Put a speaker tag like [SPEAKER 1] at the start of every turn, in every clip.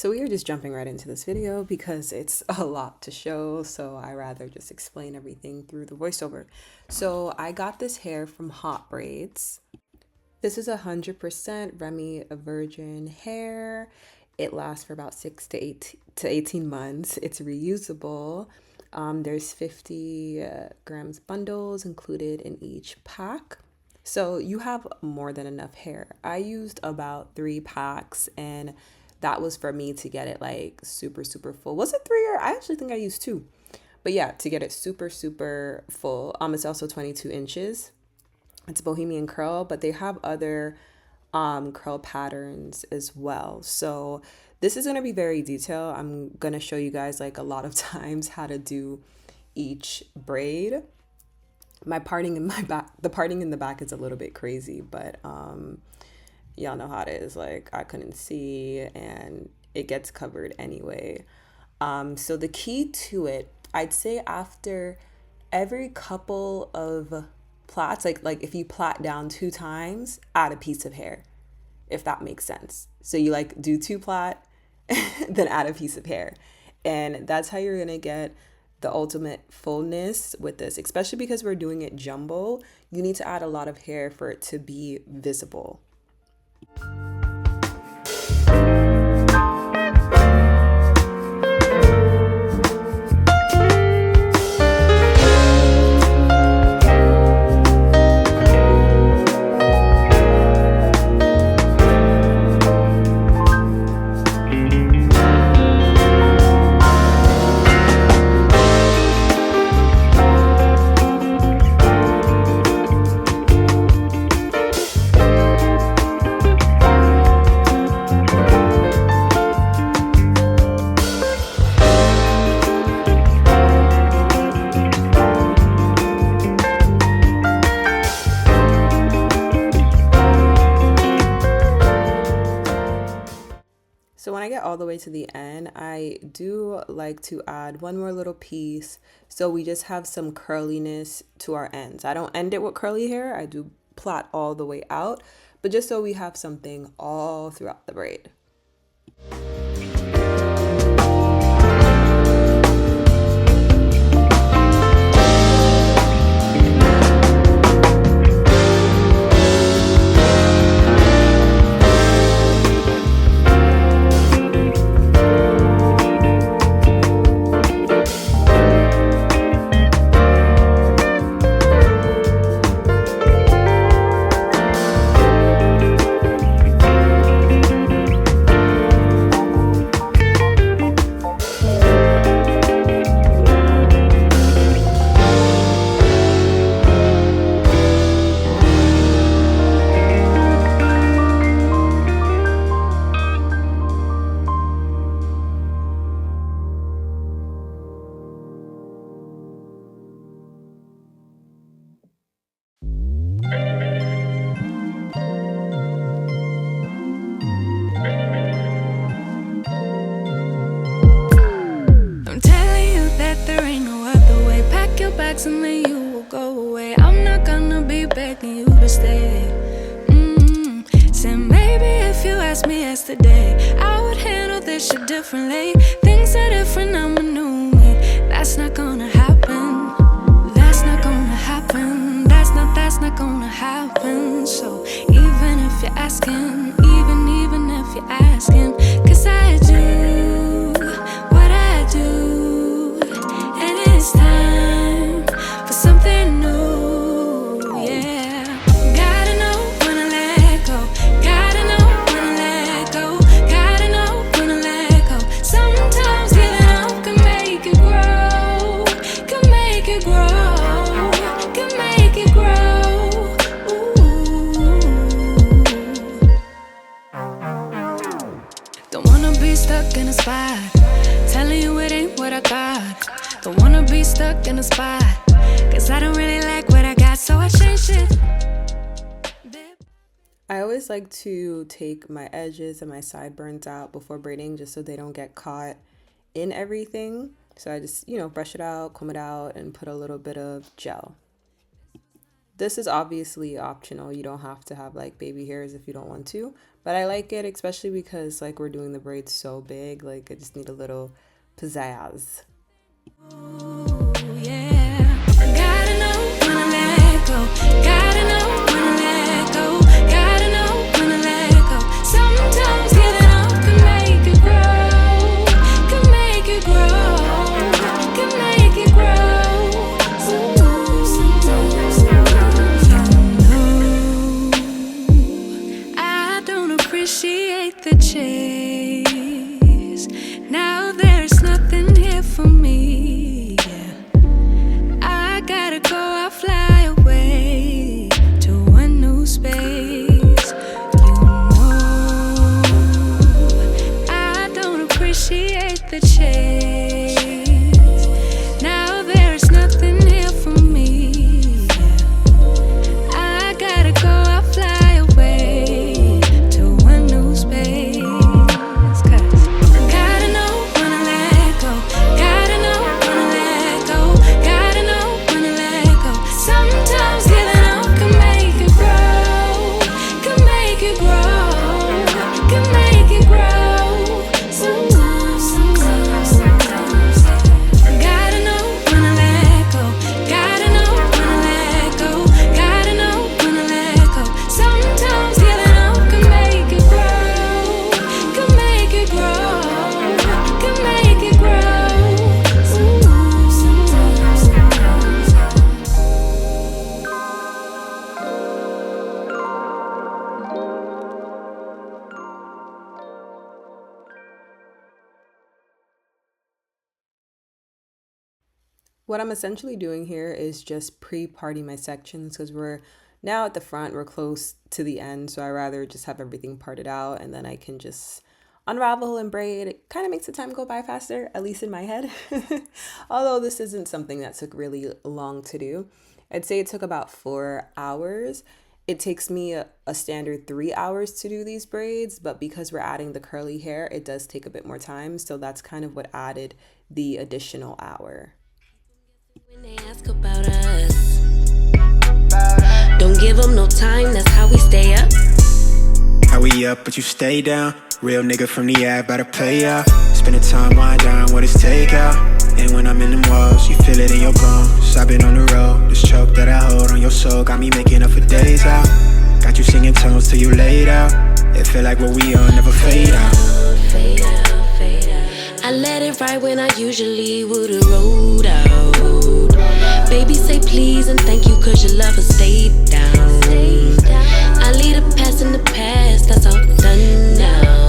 [SPEAKER 1] So we are just jumping right into this video because it's a lot to show, so I rather just explain everything through the voiceover. So I got this hair from HOTBRAIDS. This is 100% Remy virgin hair. It lasts for about 6 to 18 months. It's reusable. There's 50 grams bundles included in each pack. So you have more than enough hair. I used about 3 packs, and that was for me to get it like super full. Was it 3, or I actually think I used 2? But yeah, to get it super full. It's also 22 inches. It's Bohemian Curl, but they have other curl patterns as well. So this is going to be very detailed. I'm going to show you guys like a lot of times how to do each braid. My parting in my back, the parting in the back is a little bit crazy, but y'all know how it is. Like, I couldn't see and it gets covered anyway. So the key to it, I'd say after every couple of plaits, like if you plait down 2 times, add a piece of hair, if that makes sense. So you like do 2 plait, then add a piece of hair. And that's how you're gonna get the ultimate fullness with this, especially because we're doing it jumbo. You need to add a lot of hair for it to be visible. So when I get all the way to the end, I do like to add one more little piece so we just have some curliness to our ends. I don't end it with curly hair, I do plait all the way out, but just so we have something all throughout the braid.
[SPEAKER 2] And then you will go away. I'm not gonna be begging you to stay. Said maybe if you asked me yesterday, I would handle this shit differently. Things are different, I'm a new me. That's not gonna happen. That's not gonna happen. That's not gonna happen. So even if you're asking, even if you're asking, 'cause I do what I do, and it's time for something new, yeah. Gotta know when to let go. Gotta know when to let go. Gotta know when to let go. Sometimes giving up can make it grow. Can make it grow. Can make it grow. Ooh. Don't wanna be stuck in a spot, telling you it ain't what I thought. Don't wanna be stuck in a spot, 'cause I don't really like what I got, so I changed it.
[SPEAKER 1] I always like to take my edges and my sideburns out before braiding just so they don't get caught in everything. So I just, brush it out, comb it out, and put a little bit of gel. This is obviously optional. You don't have to have like baby hairs if you don't want to, but I like it especially because like we're doing the braids so big, like I just need a little pizzazz.
[SPEAKER 2] Ooh, yeah. I gotta know when to let go. Gotta know when to let go. Gotta know when to let go. Sometimes giving up can make it grow. Can make it grow. Can make it grow. Ooh, I don't appreciate the chase. Now there's nothing here for me. I gotta go, I'll fly away to a new space. You know, I don't appreciate the chase. Now there's nothing here for me. I gotta go, I'll fly away to a new space. 'Cause gotta know when to let go. Gotta know when to let go. Gotta know when to let go. Sometimes giving up can make it grow. Can make it grow. Can make it grow. Sometimes. Gotta know when to let go. Gotta know when to let go. Gotta know when to let go. Sometimes giving up can make it grow. Can make it grow. Can make it grow.
[SPEAKER 1] What I'm essentially doing here is just pre-parting my sections because we're now at the front, we're close to the end, so I rather just have everything parted out and then I can just unravel and braid. It kind of makes the time go by faster, at least in my head. Although this isn't something that took really long to do. I'd say it took about 4 hours. It takes me a standard 3 hours to do these braids, but because we're adding the curly hair, it does take a bit more time. So that's kind of what added the additional hour.
[SPEAKER 3] When they ask about us, don't give them no time, that's how we stay up.
[SPEAKER 4] How we up, but you stay down. Real nigga from the ad, better pay out. Spending time, wind down, what is takeout? And when I'm in them walls, you feel it in your bones. I've been on the road, this choke that I hold on your soul got me making up for days out. Got you singing tones till you laid out. It feel like what we on never fade out.
[SPEAKER 3] Fade out, fade out. I let it ride when I usually would've rolled out. Baby say please and thank you cause your lover stayed down. I leave the past in the past, that's all done now.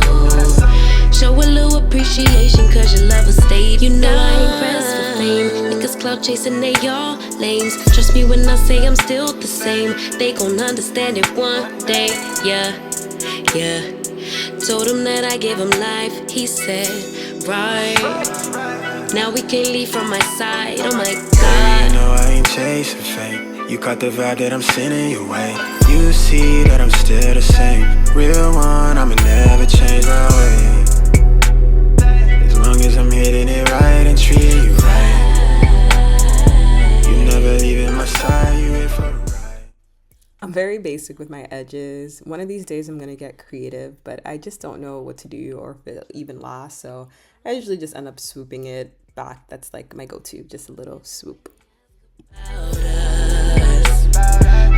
[SPEAKER 3] Show a little appreciation cause your lover stayed. You know I ain't pressed for fame. Niggas clout chasing, they all lames. Trust me when I say I'm still the same. They gon' understand it one day, yeah, yeah. Told him that I gave him life, he said, right. Now we can't leave from my side, oh my God.
[SPEAKER 4] You know I ain't chasing fame. You caught the vibe that I'm sending your way. You see that I'm still the same. Real one, I'ma never change my way. As long as I'm hitting it right and treating you right. You never leaving my side, you in for the ride.
[SPEAKER 1] I'm very basic with my edges. One of these days I'm gonna get creative, but I just don't know what to do or if it'll even last, so I usually just end up swooping it back. That's like my go-to, just a little swoop.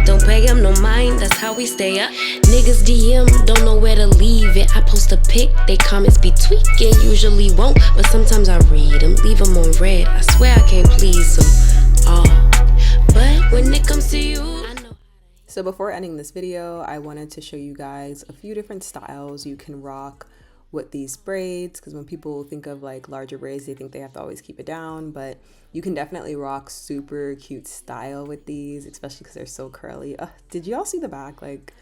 [SPEAKER 3] Don't pay them no mind, that's how we stay up. Niggas DM, don't know where to leave it. I post a pic, they comments be tweaking. Usually won't, but sometimes I read them. Leave them on red, I swear I can't please them all. But when it comes to you, I know.
[SPEAKER 1] So before ending this video, I wanted to show you guys a few different styles you can rock with these braids, because when people think of like larger braids, they think they have to always keep it down, but you can definitely rock super cute style with these, especially because they're so curly. Did you all see the back? Like,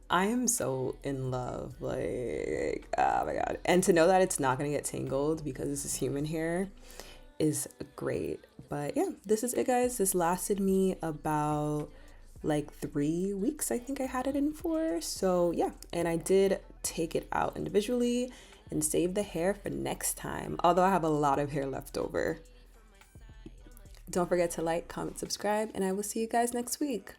[SPEAKER 1] I am so in love, like, oh my God. And to know that it's not gonna get tangled because this is human hair is great. But yeah, this is it, guys. This lasted me about like 3 weeks, I think I had it in for. So yeah, and I did take it out individually and save the hair for next time, although I have a lot of hair left over. Don't forget to like, comment, subscribe, and I will see you guys next week.